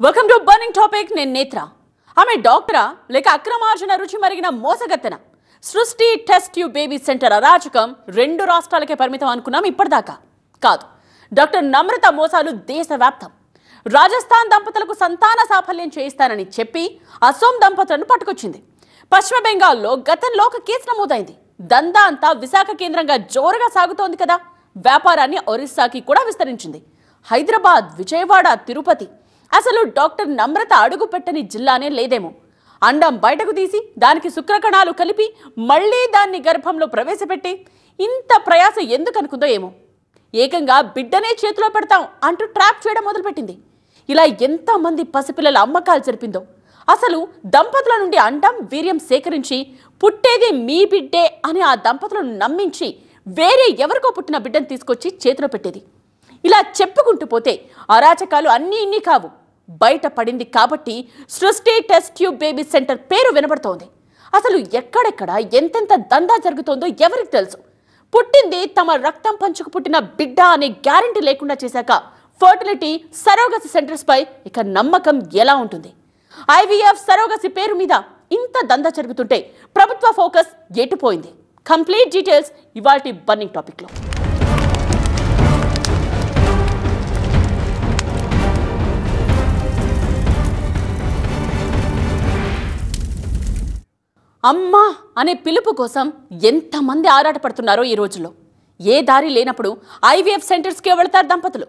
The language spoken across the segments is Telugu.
Welcome to burning topic. నేను నేత్ర. ఆమె డాక్టరా లేక అక్రమార్జన రుచి మరిగిన మోసగత్తెన? సృష్టి టెస్ట్ ట్యూబ్ బేబీ సెంటర్ అరాచకం 2 రాష్ట్రాలకే పరిమితం అనుకున్నాం ఇప్పటిదాకా. కాదు, డాక్టర్ నమ్రత మోసాలు దేశవ్యాప్తం. రాజస్థాన్ దంపతులకు సంతాన సాఫల్యం చేయిస్తానని చెప్పి అసోం దంపతులను పట్టుకొచ్చింది. పశ్చిమ బెంగాల్లో గతంలో ఒక కేసు నమోదైంది. దందా అంతా విశాఖ కేంద్రంగా జోరుగా సాగుతోంది కదా. వ్యాపారాన్ని ఒరిస్సాకి కూడా విస్తరించింది. హైదరాబాద్, విజయవాడ, తిరుపతి, అసలు డాక్టర్ నమ్రత అడుగు పెట్టని జిల్లానే లేదేమో. అండం బయటకు తీసి దానికి శుక్రకణాలు కలిపి మళ్లీ దాన్ని గర్భంలో ప్రవేశపెట్టి ఇంత ప్రయాస ఎందుకు అనుకుందో ఏమో. ఏకంగా బిడ్డనే చేతిలో పెడతాం అంటూ ట్రాప్ చేయడం మొదలుపెట్టింది. ఇలా ఎంతమంది పసిపిల్లల అమ్మకాలు జరిపిందో. అసలు దంపతుల నుండి అండం, వీర్యం సేకరించి పుట్టేది మీ బిడ్డే అని ఆ దంపతులను నమ్మించి వేరే ఎవరికో పుట్టిన బిడ్డను తీసుకొచ్చి చేతిలో పెట్టేది. ఇలా చెప్పుకుంటూ పోతే అరాచకాలు అన్నీ ఇన్ని కావు. బయట పడింది కాబట్టి సృష్టి టెస్ట్ ట్యూబ్ బేబీ సెంటర్ పేరు వినబడుతోంది. అసలు ఎక్కడెక్కడ ఎంతెంత దందా జరుగుతోందో ఎవరికి తెలుసు. పుట్టింది తమ రక్తం పంచుకు పుట్టిన బిడ్డ అనే గ్యారంటీ లేకుండా చేశాక ఫర్టిలిటీ, సరోగసి సెంటర్స్ పై ఇక నమ్మకం ఎలా ఉంటుంది? IVF సరోగసి పేరు మీద ఇంత దందా జరుగుతుంటే ప్రభుత్వ ఫోకస్ ఎటుపోయింది? కంప్లీట్ డీటెయిల్స్ ఇవాల్టి బర్నింగ్ టాపిక్ లో. అమ్మా అనే పిలుపు కోసం ఎంతమంది ఆరాటపడుతున్నారో ఈ రోజుల్లో. ఏ దారి లేనప్పుడు IVF సెంటర్స్కే వెళతారు దంపతులు.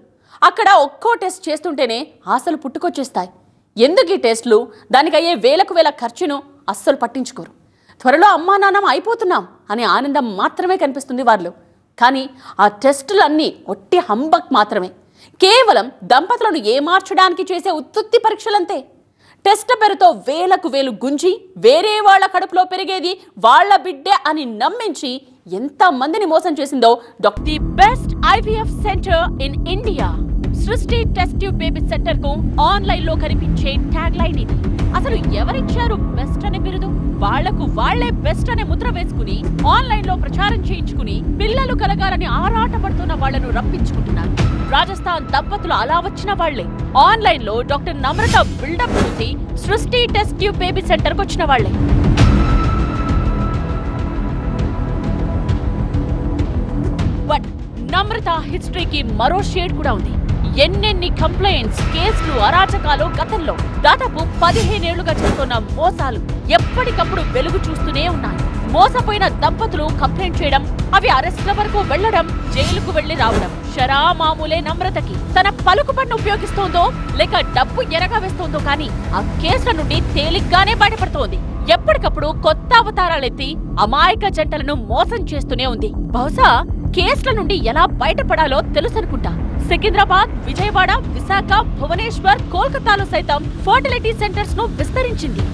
అక్కడ ఒక్కో టెస్ట్ చేస్తుంటేనే ఆశలు పుట్టుకొచ్చేస్తాయి. ఎందుకు ఈ టెస్టులు, దానికి అయ్యే వేలకు వేల ఖర్చును అస్సలు పట్టించుకోరు. త్వరలో అమ్మా నాన్నమ్మ అయిపోతున్నాం అనే ఆనందం మాత్రమే కనిపిస్తుంది వారిలో. కానీ ఆ టెస్టులన్నీ ఒట్టి హంబక్ మాత్రమే. కేవలం దంపతులను ఏమార్చడానికి చేసే ఉత్తుత్తి పరీక్షలంతే. టెస్ట్ పేరుతో వేలకు వేలు గుంజి వేరే వాళ్ల కడుపులో పెరిగేది వాళ్ల బిడ్డే అని నమ్మించి ఎంతమందిని మోసం చేసిందో doctor. The best IVF centre in India, సృష్టి టెస్ట్ ట్యూబ్ బేబీ సెంటర్ కు ఆన్లైన్ లో కనిపించే ట్యాగ్ లైన్ ఇది. అసలు ఎవరిచ్చారు బెస్ట్ అనే బిరుదు? వాళ్లకు వాళ్లే బెస్ట్ అనే ముద్ర వేసుకుని ఆన్లైన్ లో ప్రచారం చేయించుకుని పిల్లలు కలగాలని ఆరాటపడుతున్న వాళ్లను రప్పించుకుంటున్నారు. రాజస్థాన్ దంపతులు అలా వచ్చిన వాళ్లే. ఆన్లైన్ లో డాక్టర్ నమ్రత బిల్డప్ చూసి సృష్టి టెస్ట్ ట్యూబ్ బేబీ సెంటర్ కు వచ్చిన వాళ్లే. బట్ నమ్రత హిస్టరీకి మరో షేడ్ కూడా ఉంది. ఎన్నెన్ని కంప్లైంట్స్, కేసులు, అరాచకాలు గతంలో. దాదాపు 15 ఏళ్లుగా చేస్తున్న మోసాలు ఎప్పటికప్పుడు వెలుగు చూస్తూనే ఉన్నాయి. మోసపోయిన దంపతులు కంప్లైంట్ చేయడం, అవి అరెస్ట్ల వరకు వెళ్లడం, జైలుకు వెళ్లి రావడం షరా మామూలే. నమ్రతకి తన పలుకుబడిని ఉపయోగిస్తోందో లేక డబ్బు ఎరగా వేస్తోందో కానీ ఆ కేసుల నుండి తేలిగ్గానే బయటపడుతోంది. ఎప్పటికప్పుడు కొత్త అవతారాలెత్తి అమాయక జంటలను మోసం చేస్తూనే ఉంది. బహుశా కేసుల నుండి ఎలా బయటపడాలో తెలుసనుకుంటా. సికింద్రాబాద్, విజయవాడ, విశాఖ, భువనేశ్వర్, కోల్కతాలో సైతం ఫర్టిలిటీ సెంటర్స్ ను విస్తరించింది.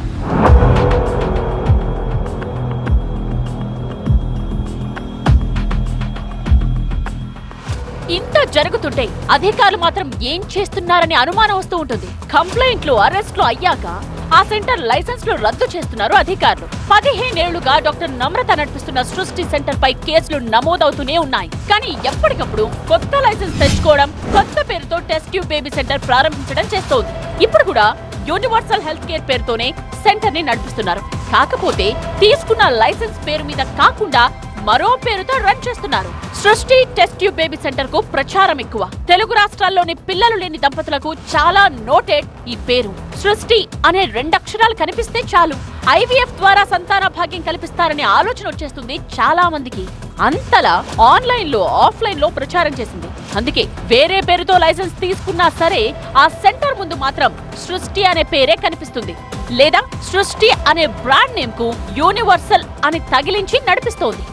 ఇంత జరుగుతుంటే అధికారులు మాత్రం ఏం చేస్తున్నారని అనుమానం వస్తూ ఉంటుంది. కంప్లైంట్లు, అరెస్టులు అయ్యాక ఆ సెంటర్ లైసెన్స్లు రద్దు చేస్తున్నారు అధికారులు. 15 ఏళ్లుగా డాక్టర్ నమ్రత నడిపిస్తున్న సృష్టి సెంటర్ పై కేసులు నమోదవుతూనే ఉన్నాయి. కానీ ఎప్పటికప్పుడు కొత్త లైసెన్స్ తెచ్చుకోవడం, కొత్త పేరుతో టెస్ట్ ట్యూబ్ బేబీ సెంటర్ ప్రారంభించడం చేస్తోంది. ఇప్పుడు కూడా యూనివర్సల్ హెల్త్ కేర్ పేరుతోనే సెంటర్ ని నడిపిస్తున్నారు. కాకపోతే తీసుకున్న లైసెన్స్ పేరు మీద కాకుండా మరో పేరుతో రన్ చేస్తున్నారు. సృష్టి టెస్ట్ ట్యూబ్ బేబీ సెంటర్ కు ప్రచారం ఎక్కువ. తెలుగు రాష్ట్రాల్లోని పిల్లలు లేని దంపతులకు చాలా నోటెడ్ ఈ పేరు. సృష్టి అనే 2 అక్షరాలు కనిపిస్తే చాలు IVF ద్వారా సంతాన భాగ్యం కల్పిస్తారనే ఆలోచన వచ్చేస్తుంది చాలా మందికి. అంతలా ఆన్లైన్ లో, ఆఫ్లైన్ లో ప్రచారం చేసింది. అందుకే వేరే పేరుతో లైసెన్స్ తీసుకున్నా సరే ఆ సెంటర్ ముందు మాత్రం సృష్టి అనే పేరే కనిపిస్తుంది. లేదా సృష్టి అనే బ్రాండ్ నేమ్ కు యూనివర్సల్ అని తగిలించి నడిపిస్తోంది.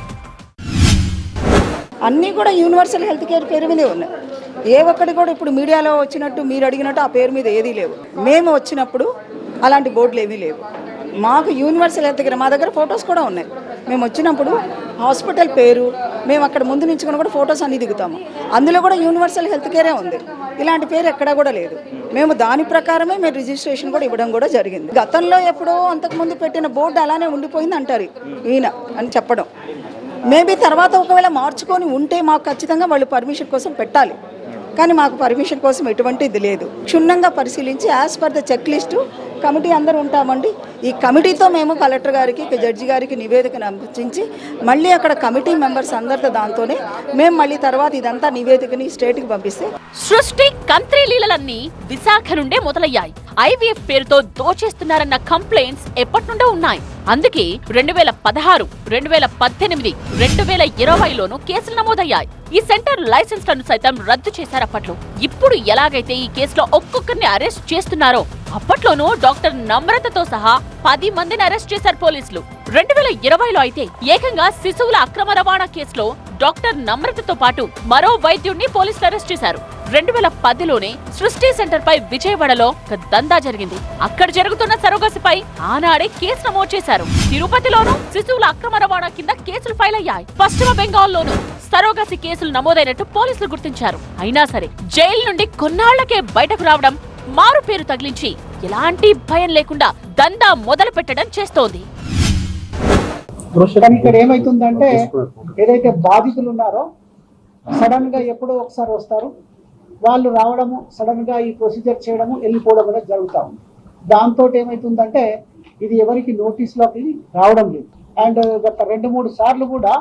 అన్నీ కూడా యూనివర్సల్ హెల్త్ కేర్ పేరు మీదే ఉన్నాయి. ఏ ఒక్కటి కూడా ఇప్పుడు మీడియాలో వచ్చినట్టు మీరు అడిగినట్టు ఆ పేరు మీద ఏదీ లేవు. మేము వచ్చినప్పుడు అలాంటి బోర్డులు ఏమీ లేవు. మాకు యూనివర్సల్ హెల్త్ కేర్, మా దగ్గర ఫొటోస్ కూడా ఉన్నాయి. మేము వచ్చినప్పుడు హాస్పిటల్ పేరు, మేము అక్కడ ముందు నుంచి కూడా ఫొటోస్ అన్నీ దిగుతాము. అందులో కూడా యూనివర్సల్ హెల్త్ కేరే ఉంది. ఇలాంటి పేరు ఎక్కడా కూడా లేదు. మేము దాని ప్రకారమే మేము రిజిస్ట్రేషన్ కూడా ఇవ్వడం కూడా జరిగింది. గతంలో ఎప్పుడో అంతకుముందు పెట్టిన బోర్డు అలానే ఉండిపోయింది అంటారు ఈయన అని చెప్పడం. మేబీ తర్వాత ఒకవేళ మార్చుకొని ఉంటే మాకు ఖచ్చితంగా వాళ్ళు పర్మిషన్ కోసం పెట్టాలి. కానీ మాకు పర్మిషన్ కోసం ఎటువంటిది లేదు. క్షుణ్ణంగా పరిశీలించి as per the check list committee అందరూ ఉంటామండి. ఈ కమిటీతో మేము కలెక్టర్ గారికి జడ్జి గారికి నివేదికను అందించి మళ్ళీ అక్కడ కమిటీ మెంబర్స్ అందరితో దాంతోనే మేము మళ్ళీ తర్వాత ఇదంతా నివేదికని స్టేట్కి పంపిస్తే సృష్టి కంత్రి లీలలన్నీ విశాఖ నుండే మొదలయ్యాయి. ఐవీఎఫ్ పేరుతో దోచేస్తున్నారన్న కంప్లైంట్స్ ఎప్పటి నుండో ఉన్నాయి. అందుకే 2016, 2018, 2020లోనూ కేసులు నమోదయ్యాయి. ఈ సెంటర్ లైసెన్స్లను సైతం రద్దు చేశారు అప్పట్లో. ఇప్పుడు ఎలాగైతే ఈ కేసులో ఒక్కొక్కరిని అరెస్ట్ చేస్తున్నారో అప్పట్లోనూ డాక్టర్ నమ్రతతో సహా 10 మందిని అరెస్ట్ చేశారు పోలీసులు. 2020లో అయితే ఏకంగా శిశువుల అక్రమ రవాణా కేసులో డాక్టర్ నమ్రతతో పాటు మరో వైద్యుడిని పోలీసులు అరెస్ట్ చేశారు. 2010లోనే సృష్టి సెంటర్ పై విజయవాడలో ఒక దందా జరిగింది. అక్కడ జరుగుతున్న సరోగసిపై ఆనాడే కేసు నమోదు చేశారు. తిరుపతిలోనూ శిశువుల అక్రమ రవాణా కింద కేసులు ఫైల్ అయ్యాయి. పశ్చిమ బెంగాల్లోనూ సరోగసి కేసులు నమోదైనట్టు పోలీసులు గుర్తించారు. అయినా సరే జైలు నుండి కొన్నాళ్లకే బయటకు రావడం, మారు పేరు తగిలించి ఎలాంటి భయం లేకుండా దందా మొదలు పెట్టడం చేస్తోంది. ఇక్కడ ఏమైతుందంటే ఏదైతే బాధితులు ఉన్నారో సడన్ గా ఎప్పుడో ఒకసారి వస్తారు, వాళ్ళు రావడము, సడన్ గా ఈ ప్రొసీజర్ చేయడము, వెళ్ళిపోవడం అనేది జరుగుతా ఉంది. దాంతో ఏమైతుందంటే ఇది ఎవరికి నోటీస్లోకి రావడం లేదు. అండ్ గత 2-3 సార్లు కూడా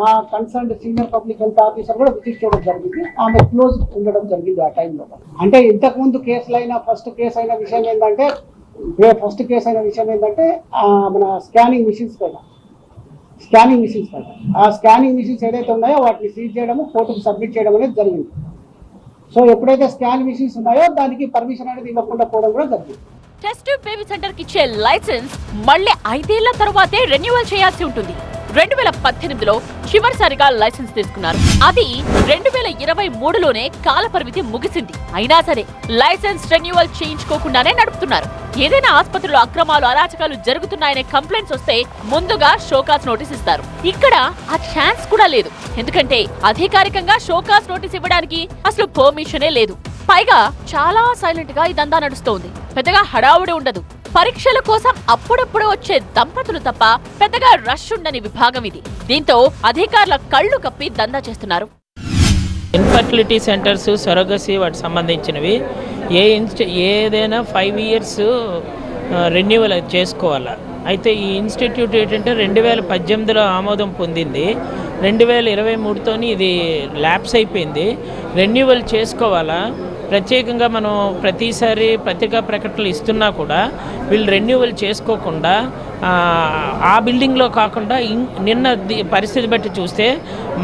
మా concerned senior public health officer కూడా విజిట్ చేయడం జరిగింది. ఆమె క్లోజ్ ఉండడం జరిగింది ఆ టైంలో. అంటే ఇంతకుముందు కేసులైన ఫస్ట్ కేసు అయిన విషయం ఏంటంటే మన స్కానింగ్ మిషన్స్ పైన ఆ స్కానింగ్ మిషన్స్ ఏదైతే ఉన్నాయో వాటిని సీజ్ చేయడము, కోర్టుకు సబ్మిట్ చేయడం అనేది జరిగింది. సో ఎప్పుడైతే స్కాన్ మిషన్స్ ఉన్నాయో దానికి పర్మిషన్ అనేది ఇవ్వకుండా పోవడం కూడా జరిగింది. టెస్ట్ ట్యూబ్ బేబీ సెంటర్ కి ఇచ్చే లైసెన్స్ మళ్ళీ 5 ఏళ్ల తర్వాతే రెన్యువల్ చేయాల్సి ఉంటుంది. 2018లో చివరిసారిగా లైసెన్స్ తీసుకున్నారు. అది 2023లోనే కాల పరిమితి ముగిసింది. అయినా సరే లైసెన్స్ రెన్యువల్ చేయించుకోకుండానే నడుపుతున్నారు. ఏదైనా ఆసుపత్రిలో అక్రమాలు, అరాచకాలు జరుగుతున్నాయనే కంప్లైంట్స్ వస్తే ముందుగా షోకాస్ నోటీస్ ఇస్తారు. ఇక్కడ ఆ ఛాన్స్ కూడా లేదు. ఎందుకంటే అధికారికంగా షోకాస్ నోటీస్ ఇవ్వడానికి అసలు పర్మిషనే లేదు. పైగా చాలా సైలెంట్ గా ఇదంతా నడుస్తోంది. పెద్దగా హడావుడి ఉండదు. పరీక్షల కోసం అప్పుడప్పుడు వచ్చే దంపతులు తప్ప పెద్దగా రష్ ఉండని విభాగం ఇది. దీంతో అధికారుల కళ్ళు కప్పి దందా చేస్తున్నారు. ఇన్ఫర్టిలిటీ సెంటర్స్, సొరగసి వాటికి సంబంధించినవి ఏదైనా 5 years రెన్యువల్ చేసుకోవాలా. అయితే ఈ ఇన్స్టిట్యూట్ ఏంటంటే 2018లో ఆమోదం పొందింది. 2023తోని ఇది ల్యాప్స్ అయిపోయింది. రెన్యువల్ చేసుకోవాలా. ప్రత్యేకంగా మనం ప్రతిసారి పత్రికా ప్రకటనలు ఇస్తున్నా కూడా వీళ్ళు రెన్యువల్ చేసుకోకుండా ఆ బిల్డింగ్లో కాకుండా నిన్న పరిస్థితి బట్టి చూస్తే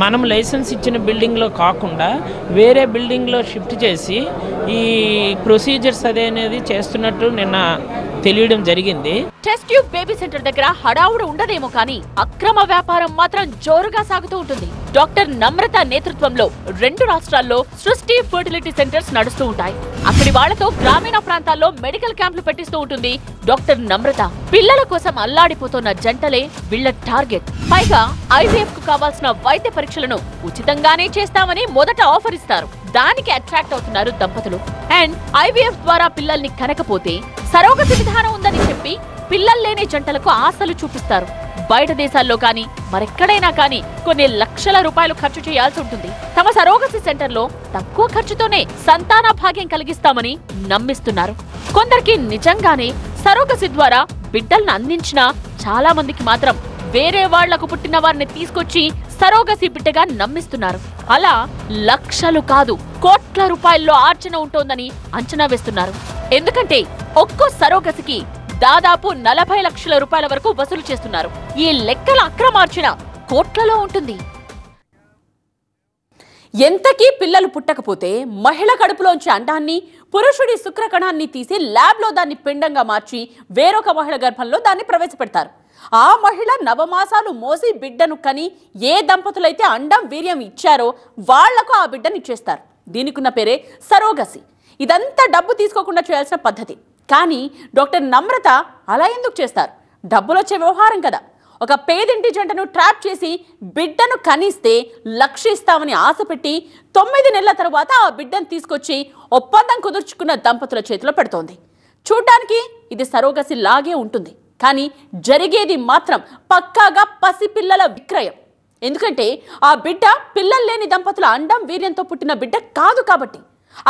మనం లైసెన్స్ ఇచ్చిన బిల్డింగ్లో కాకుండా వేరే బిల్డింగ్లో షిఫ్ట్ చేసి ఈ ప్రొసీజర్స్ అనేది చేస్తున్నట్టు నిన్న తెలియడం జరిగింది. టెస్ట్ ట్యూబ్ బేబీ సెంటర్ దగ్గర హడావుడు ఉండదేమో కానీ అక్రమ వ్యాపారం మాత్రం జోరుగా సాగుతూ ఉంటుంది. డాక్టర్ నమ్రత నేతృత్వంలో 2 రాష్ట్రాల్లో సృష్టి ఫర్టిలిటీ సెంటర్స్ నడుస్తూ ఉంటాయి. అక్కడి వాళ్లతో గ్రామీణ ప్రాంతాల్లో మెడికల్ క్యాంపులు పెట్టిస్తూ ఉంటుంది డాక్టర్ నమ్రత. పిల్లల కోసం అల్లాడిపోతున్న జంటలే వీళ్ల టార్గెట్. పైగా ఐవీఎఫ్ కు కావాల్సిన వైద్య పరీక్షలను ఉచితంగానే చేస్తామని మొదట ఆఫర్ ఇస్తారు. దానికి అట్రాక్ట్ అవుతున్నారు దంపతులు. అండ్ ఐవీఎఫ్ ద్వారా పిల్లల్ని కనకపోతే సరోగసి విధానం ఉందని చెప్పి పిల్లలు లేని జంటలకు ఆశలు చూపిస్తారు. బయట దేశాల్లో కానీ మరెక్కడైనా కానీ కొన్ని లక్షల రూపాయలు ఖర్చు చేయాల్సి ఉంటుంది. తమ సరోగసి సెంటర్లో తక్కువ ఖర్చుతోనే సంతాన భాగ్యం కలిగిస్తామని నమ్మిస్తున్నారు. కొందరికి నిజంగానే సరోగసి ద్వారా బిడ్డలను అందించినా చాలా మందికి మాత్రం వేరే వాళ్లకు పుట్టిన వారిని తీసుకొచ్చి సరోగసి బిడ్డగా నమ్మిస్తున్నారు. అలా లక్షలు కాదు, కోట్ల రూపాయల్లో ఆర్జన ఉంటోందని అంచనా వేస్తున్నారు. ఎందుకంటే ఒక్కో సరోగసికి దాదాపు 40 లక్షల రూపాయల వరకు వసూలు చేస్తున్నారు. ఈ లెక్కల అక్రమార్జన కోట్లలో ఉంటుంది. ఎంతకీ పిల్లలు పుట్టకపోతే మహిళ కడుపులోంచి అండాన్ని, పురుషుడి శుక్రకణాన్ని తీసి ల్యాబ్లో దాన్ని పిండంగా మార్చి వేరొక మహిళ గర్భంలో దాన్ని ప్రవేశపెడతారు. ఆ మహిళ నవమాసాలు మోసి బిడ్డను కని ఏ దంపతులైతే అండం, వీర్యం ఇచ్చారో వాళ్లకు ఆ బిడ్డను ఇచ్చేస్తారు. దీనికున్న పేరే సరోగసి. ఇదంతా డబ్బు తీసుకోకుండా చేయాల్సిన పద్ధతి. కానీ డాక్టర్ నమ్రత అలా ఎందుకు చేస్తారు? డబ్బులొచ్చే వ్యవహారం కదా. ఒక పేదింటి జంటను ట్రాప్ చేసి బిడ్డను కనిస్తే లక్షిస్తామని ఆశపెట్టి 9 నెలల తర్వాత ఆ బిడ్డను తీసుకొచ్చి ఒప్పందం కుదుర్చుకున్న దంపతుల చేతిలో పెడుతోంది. చూడ్డానికి ఇది సరోగసి లాగే ఉంటుంది. కానీ జరిగేది మాత్రం పక్కాగా పసిపిల్లల విక్రయం. ఎందుకంటే ఆ బిడ్డ పిల్లలు లేని దంపతుల అండం, వీర్యంతో పుట్టిన బిడ్డ కాదు కాబట్టి.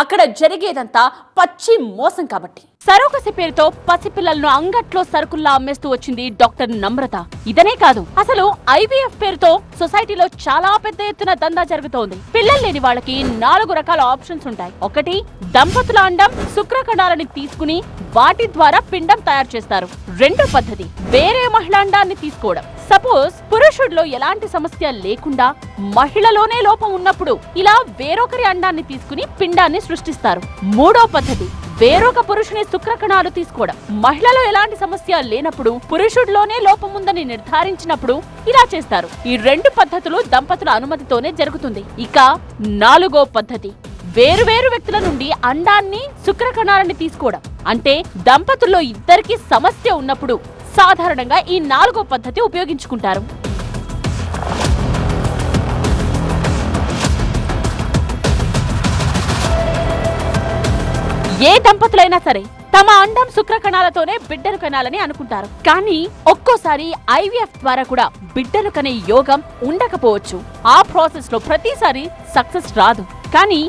అక్కడ జరిగేదంతా పచ్చి మోసం కాబట్టి. సరోగసి పేరుతో పసిపిల్లలను అంగట్లో సరుకుల్లా అమ్మేస్తూ వచ్చింది డాక్టర్ నమ్రత. ఇదనే కాదు, అసలు ఐవీఎఫ్ పేరుతో సొసైటీలో చాలా పెద్ద ఎత్తున దందా జరుగుతోంది. పిల్లలు లేని వాళ్ళకి 4 రకాల ఆప్షన్స్ ఉంటాయి. ఒకటి, దంపతుల అండం శుక్రకణాలని తీసుకుని వాటి ద్వారా పిండం తయారు చేస్తారు. రెండో పద్ధతి, వేరే మహిళ అండాన్ని తీసుకోవడం. సపోజ్ పురుషుడిలో ఎలాంటి సమస్య లేకుండా మహిళలోనే లోపం ఉన్నప్పుడు ఇలా వేరొకరి అండాన్ని తీసుకుని పిండాన్ని సృష్టిస్తారు. మూడో పద్ధతి, వేరొక పురుషుని శుక్రకణాలు తీసుకోవడం. మహిళలో ఎలాంటి సమస్య లేనప్పుడు పురుషుడిలోనే లోపం ఉందని నిర్ధారించినప్పుడు ఇలా చేస్తారు. ఈ 2 పద్ధతులు దంపతుల అనుమతితోనే జరుగుతుంది. ఇక 4వ పద్ధతి, వేరువేరు వ్యక్తుల నుండి అండాన్ని శుక్రకణాలని తీసుకోవడం. అంటే దంపతుల్లో ఇద్దరికి సమస్య ఉన్నప్పుడు సాధారణంగా ఈ 4వ పద్ధతి ఉపయోగించుకుంటారు. ఏ దంపతులైనా సరే తమ అండం శుక్రకణాలతోనే బిడ్డను కనాలని అనుకుంటారు. కానీ ఒక్కోసారి ఐవీఎఫ్ ద్వారా కూడా బిడ్డను కనే యోగం ఉండకపోవచ్చు. ఆ ప్రాసెస్ లో ప్రతిసారి సక్సెస్ రాదు. కానీ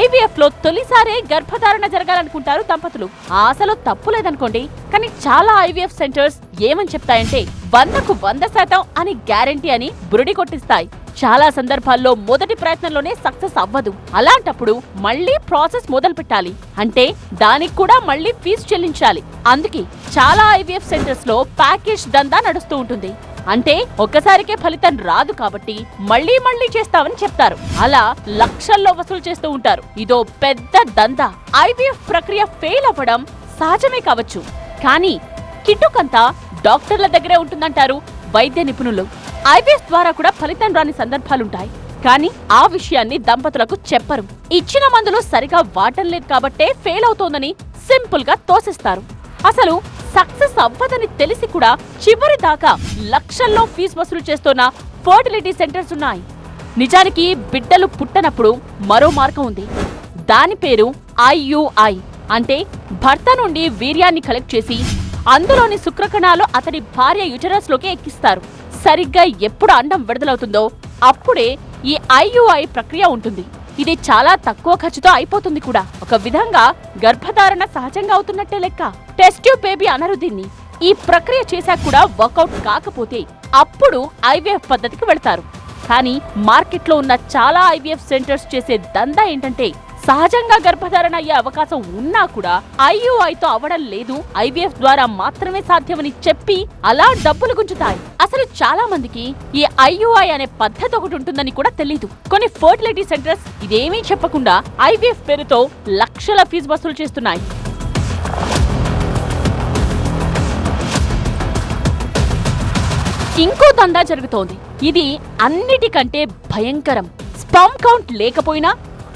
ఐవీఎఫ్ లో తొలిసారే గర్భధారణ జరగాలనుకుంటారు దంపతులు. ఆ ఆశలో తప్పు లేదనుకోండి. కానీ చాలా ఐవీఎఫ్ సెంటర్స్ ఏమని చెప్తాయంటే 100కు 100% అని గ్యారెంటీ అని బురుడి కొట్టిస్తాయి. చాలా సందర్భాల్లో మొదటి ప్రయత్నంలోనే సక్సెస్ అవ్వదు. అలాంటప్పుడు మళ్ళీ ప్రాసెస్ మొదలు పెట్టాలి. అంటే దానికి కూడా మళ్ళీ ఫీజు చెల్లించాలి. అందుకే చాలా ఐవీఎఫ్ సెంటర్స్ లో ప్యాకేజ్ దందా నడుస్తూ ఉంటుంది. అంటే ఒక్కసారికే ఫలితం రాదు కాబట్టి మళ్ళీ మళ్ళీ చేస్తామని చెప్తారు. అలా లక్షల్లో వసూలు చేస్తూ ఉంటారు. ఇదో పెద్ద దందా. ఐవీఎఫ్ ప్రక్రియ ఫెయిల్ అవ్వడం సహజమే కావచ్చు. కానీ కిట్టుకంతా డాక్టర్ల దగ్గరే ఉంటుందంటారు వైద్య నిపుణులు. ఐవీఎఫ్ ద్వారా కూడా ఫలితం రాని సందర్భాలుంటాయి. కానీ ఆ విషయాన్ని దంపతులకు చెప్పరు. ఇచ్చిన మందులు సరిగా వాడటం లేదు కాబట్టే ఫెయిల్ అవుతోందని సింపుల్ గా తోసిస్తారు. అసలు సక్సెస్ అవ్వదని తెలిసి కూడా చివరి దాకా లక్షల్లో ఫీజు వసూలు చేస్తున్న ఫర్టిలిటీ సెంటర్స్ ఉన్నాయి. నిజానికి బిడ్డలు పుట్టనప్పుడు మరో మార్గం ఉంది. దాని పేరు IUI. అంటే భర్త నుండి వీర్యాన్ని కలెక్ట్ చేసి అందులోని శుక్రకణాలు అతడి భార్య యుటరస్ లోకి ఎక్కిస్తారు. సరిగ్గా ఎప్పుడు అండం విడుదలవుతుందో అప్పుడే ఈ IUI ప్రక్రియ ఉంటుంది. ఇది చాలా తక్కువ ఖర్చుతో అయిపోతుంది కూడా. ఒక విధంగా గర్భధారణ సహజంగా అవుతున్నట్టే లెక్క. టెస్ట్ ట్యూబ్ బేబీ అనరు దీన్ని. ఈ ప్రక్రియ చేశాక కూడా వర్కౌట్ కాకపోతే అప్పుడు ఐవీఎఫ్ పద్ధతికి వెళ్తారు. కానీ మార్కెట్లో ఉన్న చాలా ఐవీఎఫ్ సెంటర్స్ చేసే దందా ఏంటంటే సహజంగా గర్భధారణ అయ్యే అవకాశం ఉన్నా కూడా IUIతో అవడం లేదు, ఐవీఎఫ్ ద్వారా మాత్రమే సాధ్యమని చెప్పి అలా డబ్బులు గుంజుతాయి. అసలు చాలా మందికి ఈ IUI అనే పద్ధతి ఒకటి ఉంటుందని కూడా తెలీదు. కొన్ని ఫర్టిలిటీ సెంటర్స్ ఇదేమీ చెప్పకుండా ఐవీఎఫ్ పేరుతో లక్షల ఫీజు వసూలు చేస్తున్నాయి. ఇంకో దందా జరుగుతోంది. ఇది అన్నిటికంటే భయంకరం. స్పర్మ్ కౌంట్ లేకపోయినా,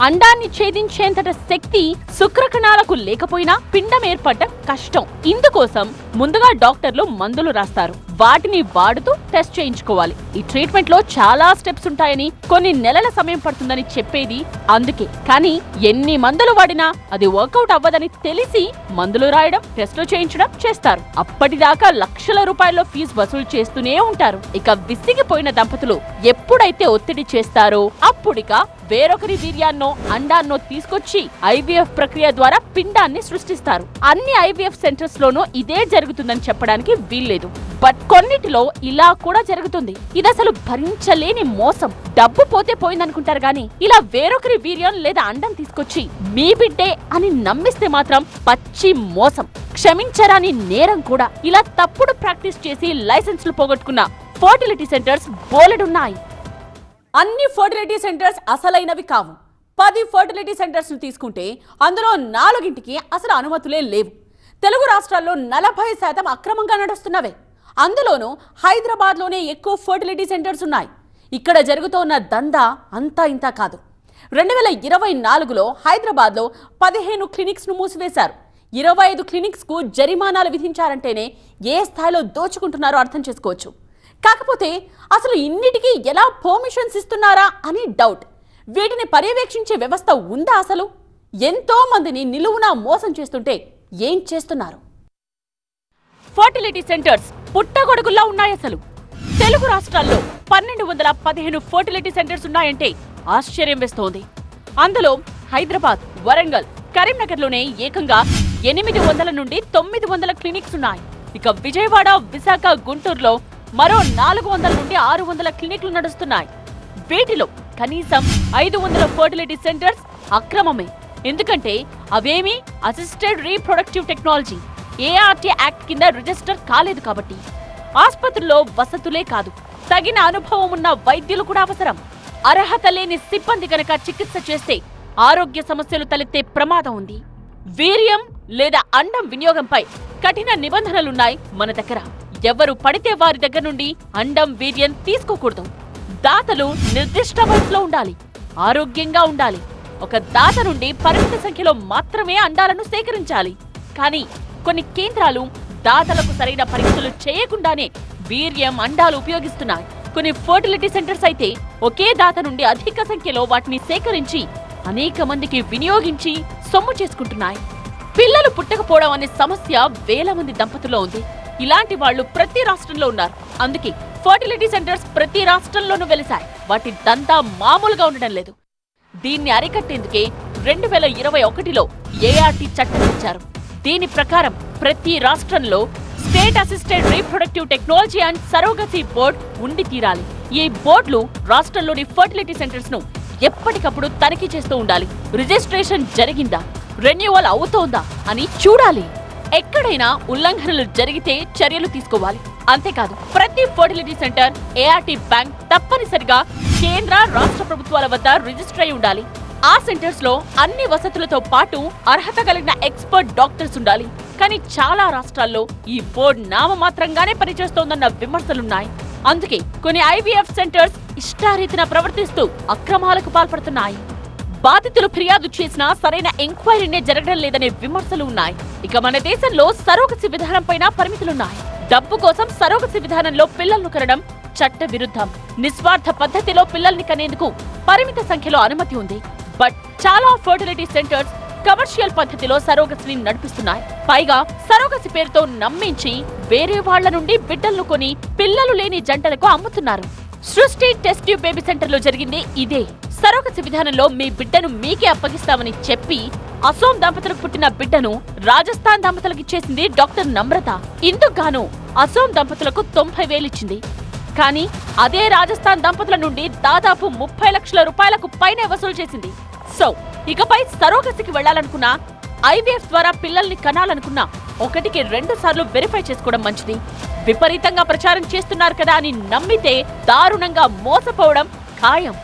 అండాన్ని ఛేదించేంతట శక్తి శుక్రకణాలకు లేకపోయినా పిండం ఏర్పడటం కష్టం. ఇందుకోసం ముందుగా డాక్టర్లు మందులు రాస్తారు. వాటిని వాడుతూ టెస్ట్ చేయించుకోవాలి. ఈ ట్రీట్మెంట్ లో చాలా స్టెప్స్ ఉంటాయని, కొన్ని నెలల సమయం పడుతుందని చెప్పేది అందుకే. కానీ ఎన్ని మందులు వాడినా అది వర్కౌట్ అవ్వదని తెలిసి మందులు రాయడం, టెస్టులు చేయించడం చేస్తారు. అప్పటిదాకా లక్షల రూపాయల్లో ఫీజు వసూలు చేస్తూనే ఉంటారు. ఇక విసిగిపోయిన దంపతులు ఎప్పుడైతే ఒత్తిడి చేస్తారో అప్పుడిక వేరొకరి వీర్యాన్నో అండాన్నో తీసుకొచ్చి ఐవీఎఫ్ ప్రక్రియ ద్వారా పిండాన్ని సృష్టిస్తారు. అన్ని ఐవీఎఫ్ సెంటర్స్ లోనూ ఇదే జరుగుతుందని చెప్పడానికి వీల్లేదు. బట్ కొన్నిటిలో ఇలా కూడా జరుగుతుంది. ఇది అసలు భరించలేని మోసం. డబ్బు పోతే పోయిందనుకుంటారు గానీ ఇలా వేరొకరి వీర్యం లేదా అండం తీసుకొచ్చి మీ బిడ్డే అని నమ్మిస్తే మాత్రం పచ్చి మోసం, క్షమించరాని నేరం కూడా. ఇలా తప్పుడు ప్రాక్టీస్ చేసి లైసెన్సులు పోగొట్టుకున్న ఫర్టిలిటీ సెంటర్స్ బోలెడున్నాయి. అన్ని ఫర్టిలిటీ సెంటర్స్ అసలైనవి కావు. 10 ఫర్టిలిటీ సెంటర్స్ తీసుకుంటే అందులో 4కి అసలు అనుమతులే లేవు. తెలుగు రాష్ట్రాల్లో 40% అక్రమంగా నడుస్తున్నవే. అందులోనూ హైదరాబాద్లోనే ఎక్కువ ఫర్టిలిటీ సెంటర్స్ ఉన్నాయి. ఇక్కడ జరుగుతోన్న దందా అంతా ఇంతా కాదు. 2024లో హైదరాబాద్లో 15 క్లినిక్స్ను మూసివేశారు. 25 క్లినిక్స్కు జరిమానాలు విధించారంటేనే ఏ స్థాయిలో దోచుకుంటున్నారో అర్థం చేసుకోవచ్చు. కాకపోతే అసలు ఇన్నిటికీ ఎలా పర్మిషన్స్ ఇస్తున్నారా అని డౌట్. వీటిని పర్యవేక్షించే వ్యవస్థ ఉందా అసలు? ఎంతో మందిని నిలువునా మోసం చేస్తుంటే ఏం చేస్తున్నారు? ఫర్టిలిటీ సెంటర్స్ పుట్టగొడుగుల్లా ఉన్నాయి. అసలు తెలుగు రాష్ట్రాల్లో 1215 ఫర్టిలిటీ సెంటర్స్ ఉన్నాయంటే ఆశ్చర్యం వేస్తోంది. అందులో హైదరాబాద్, వరంగల్, కరీంనగర్లోనే ఏకంగా 800 నుండి 900 క్లినిక్స్ ఉన్నాయి. ఇక విజయవాడ, విశాఖ, గుంటూరులో మరో 400 నుండి 600 క్లినిక్లు నడుస్తున్నాయి. వీటిలో కనీసం 500 ఫర్టిలిటీ సెంటర్స్ అక్రమమే. ఎందుకంటే అవేమీ assisted reproductive technology ART act కింద రిజిస్టర్ కాలేదు కాబట్టి. ఆస్పత్రుల్లో వసతులే కాదు, తగిన అనుభవం ఉన్న వైద్యులు కూడా అవసరం. అర్హత లేని సిబ్బంది గనక చికిత్స చేస్తే ఆరోగ్య సమస్యలు తలెత్తే ప్రమాదం ఉంది. వీర్యం లేదా అండం వినియోగంపై కఠిన నిబంధనలున్నాయి మన దగ్గర. ఎవరు పడితే వారి దగ్గర నుండి అండం, వీర్యం తీసుకోకూడదు. దాతలు నిర్దిష్ట వయసులో ఉండాలి, ఆరోగ్యంగా ఉండాలి. ఒక దాత నుండి పరిమిత సంఖ్యలో మాత్రమే అండాలను సేకరించాలి. కానీ కొన్ని కేంద్రాలు దాతలకు సరైన పరీక్షలు చేయకుండానే వీర్యం, అండాలు ఉపయోగిస్తున్నాయి. కొన్ని ఫర్టిలిటీ సెంటర్స్ అయితే ఒకే దాత నుండి అధిక సంఖ్యలో వాటిని సేకరించి అనేక మందికి వినియోగించి సొమ్ము చేసుకుంటున్నాయి. పిల్లలు పుట్టకపోవడం అనే సమస్య వేల మంది దంపతుల్లో ఉంది. ఇలాంటి వాళ్ళు ప్రతి రాష్ట్రంలో ఉన్నారు. అందుకే ఫర్టిలిటీ సెంటర్స్ ప్రతి రాష్ట్రంలోనూ వెలిశాయి. వాటి దంతా మామూలుగా ఉండడం లేదు. దీన్ని అరికట్టేందుకే 2021లో ART చట్టం తెచ్చారు. దీని ప్రకారం ప్రతి రాష్ట్రంలో state assisted reproductive technology and surrogacy board ఉండి తీరాలి. ఈ బోర్డులు రాష్ట్రంలోని ఫర్టిలిటీ సెంటర్స్ ను ఎప్పటికప్పుడు తనిఖీ చేస్తూ ఉండాలి. రిజిస్ట్రేషన్ జరిగిందా, రెన్యువల్ అవుతోందా అని చూడాలి. ఎక్కడైనా ఉల్లంఘనలు జరిగితే చర్యలు తీసుకోవాలి. అంతేకాదు ప్రతి ఫర్టిలిటీ సెంటర్, ART బ్యాంక్ తప్పనిసరిగా కేంద్ర, రాష్ట్ర ప్రభుత్వాల వద్ద రిజిస్టర్ అయి ఉండాలి. ఆ సెంటర్స్ లో అన్ని వసతులతో పాటు అర్హత కలిగిన ఎక్స్పర్ట్ డాక్టర్స్ ఉండాలి. కానీ చాలా రాష్ట్రాల్లో ఈ బోర్డు నామమాత్రంగానే పనిచేస్తోందన్న విమర్శలున్నాయి. అందుకే కొన్ని IVF సెంటర్స్ ఇష్టారీతిన ప్రవర్తిస్తూ అక్రమాలకు పాల్పడుతున్నాయి. బాధితులు ఫిర్యాదు చేసినా సరైన ఎంక్వైరీనే జరగడం లేదనే విమర్శలు ఉన్నాయి. ఇక మన దేశంలో సరోగసీ విధానంపైన పరిమితులున్నాయి. డబ్బు కోసం సరోగసీ విధానంలో పిల్లలను కనడం చట్ట విరుద్ధం. నిస్వార్థ పద్ధతిలో పిల్లల్ని కనేందుకు పరిమిత సంఖ్యలో అనుమతి ఉంది. బట్ చాలా ఫర్టిలిటీ సెంటర్స్ కమర్షియల్ పద్ధతిలో సరోగసీని నడిపిస్తున్నాయి. పైగా సరోగసీ పేరుతో నమ్మించి వేరే వాళ్ల నుండి బిడ్డలను కొని పిల్లలు లేని జంటలకు అమ్ముతున్నారు. సృష్టి టెస్ట్ ట్యూబ్ బేబీ సెంటర్ లో జరిగింది ఇదే. సరోగసీ విధానంలో మీ బిడ్డను మీకే అప్పగిస్తామని చెప్పి అసోం దంపతులకు పుట్టిన బిడ్డను రాజస్థాన్ దంపతులకు ఇచ్చేసింది డాక్టర్ నమ్రత. ఇందుకు గాను అసోం దంపతులకు 90,000 ఇచ్చింది. కానీ అదే రాజస్థాన్ దంపతుల నుండి దాదాపు 30 లక్షల రూపాయలకు పైనే వసూలు చేసింది. సో ఇకపై సరోగసీకి వెళ్లాలనుకున్నా, IVF ద్వారా పిల్లల్ని కనాలనుకున్నా 1కి 2 సార్లు వెరిఫై చేసుకోవడం మంచిది. విపరీతంగా ప్రచారం చేస్తున్నారు కదా అని నమ్మితే దారుణంగా మోసపోవడం ఖాయం.